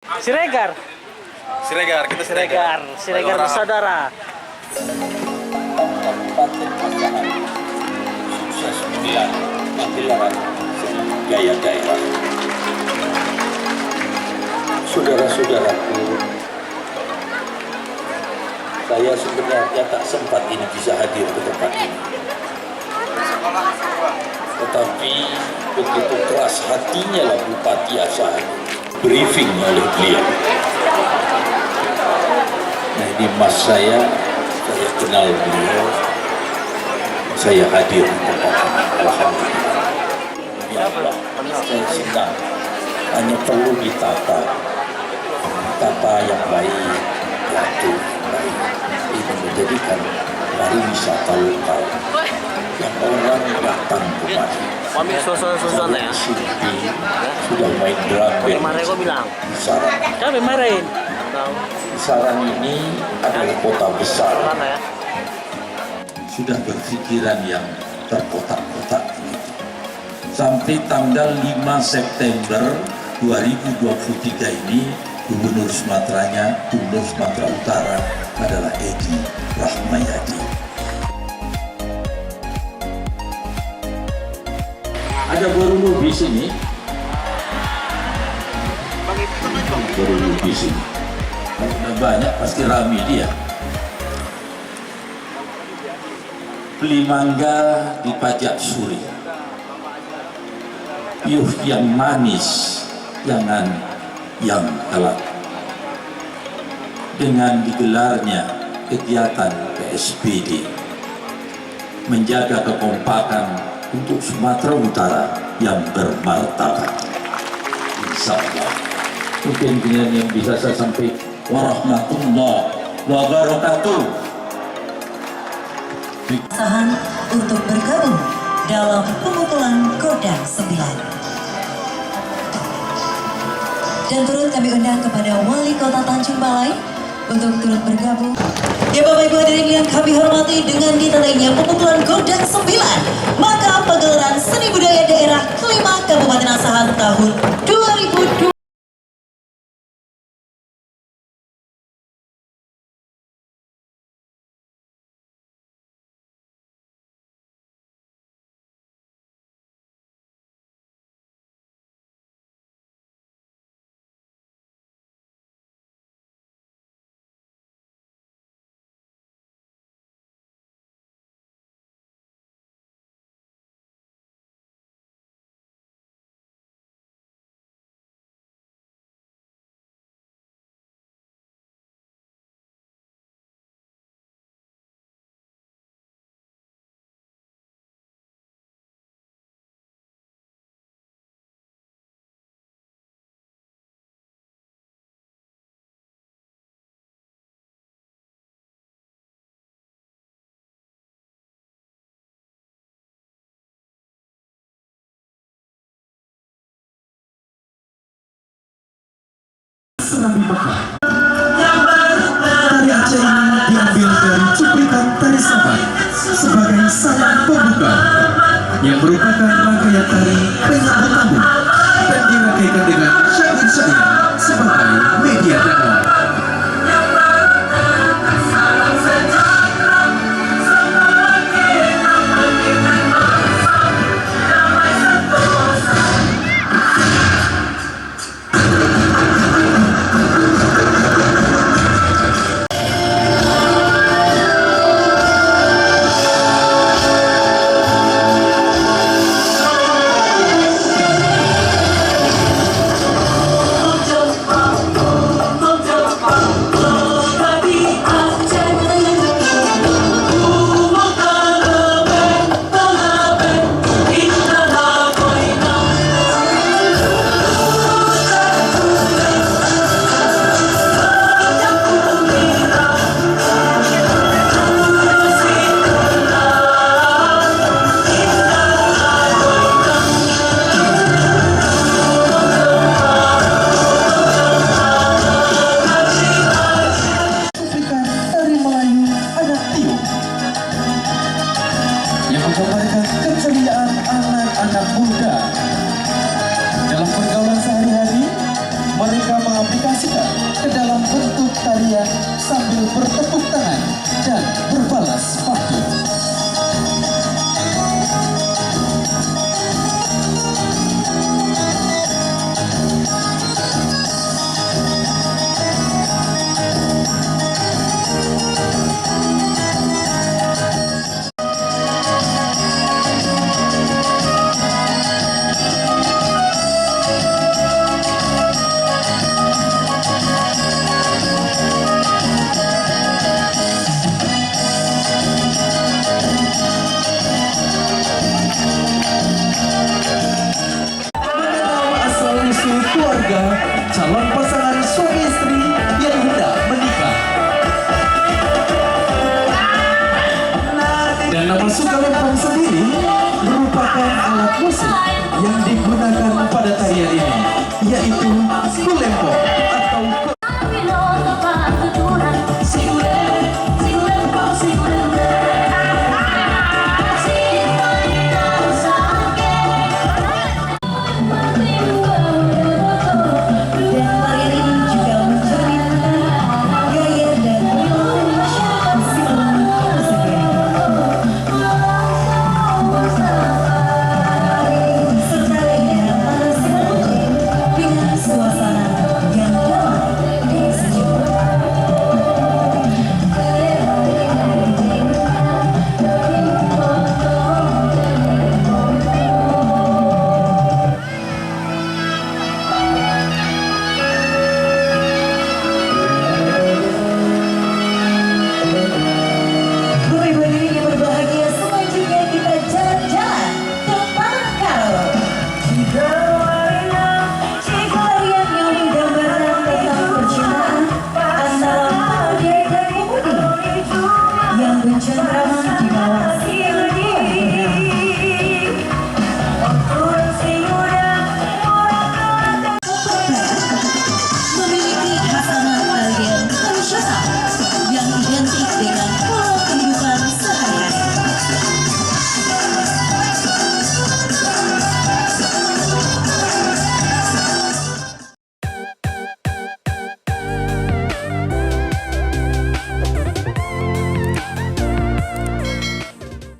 Siregar. Siregar, kita Siregar. Siregar bersaudara. Kabupaten Pasaman sukses menggelar pagelaran seni gaya daerah. Saudara-saudaraku, saya sebenarnya tak sempat ini bisa hadir ke tempat ini. Tetapi begitu keras hatinya lah Bupati Asahan briefing oleh beliau. Nah ini mas saya kenal beliau, saya hadir di tempat ini. Alhamdulillah. Ya Allah, saya senang. Hanya perlu ditata yang baik, diatur baik. Ini menjadikan pariwisata lokal yang orang datang kemari. Kami susun ya. Sudah main drum band. Kemarin kau bilang. Di Sarang. Siapa kemarin? Di Sarang ini adalah kota besar. Ya. Sudah berpikiran yang terkotak-kotak. Sampai tanggal 5 September 2023 ini Gubernur Sumatera Utara adalah Edi Rahmayadi. Ada baru di sini. Baru di sini. Udah banyak pasti rame dia. Beli mangga di pajak suri. Yuh yang manis, jangan yang galak. Dengan digelarnya kegiatan PSBD, menjaga kekompakan untuk Sumatera Utara yang bermartabat. Insya Allah. Mungkin yang bisa saya sampaikan. Warahmatullahi wabarakatuh. Asahan untuk bergabung dalam pemukulan Kodam 9. Dan turut kami undang kepada Wali Kota Tanjung Balai untuk turut bergabung. Ya Bapak Ibu hadirin yang kami hormati, dengan ditandainya pemukulan Kodam 9, maka pagelaran seni budaya daerah kelima Kabupaten Asahan tahun 2020. Serambi Mekah. Tari Aceh ini diambil dari cuplikan tari Sabah sebagai sayap pembuka yang merupakan rangkaian tari penyambut tamu dan dirangkaikan dengan syair-syair sebagai media dakwah. alat musik yang digunakan pada tarian ini, yaitu kulempong.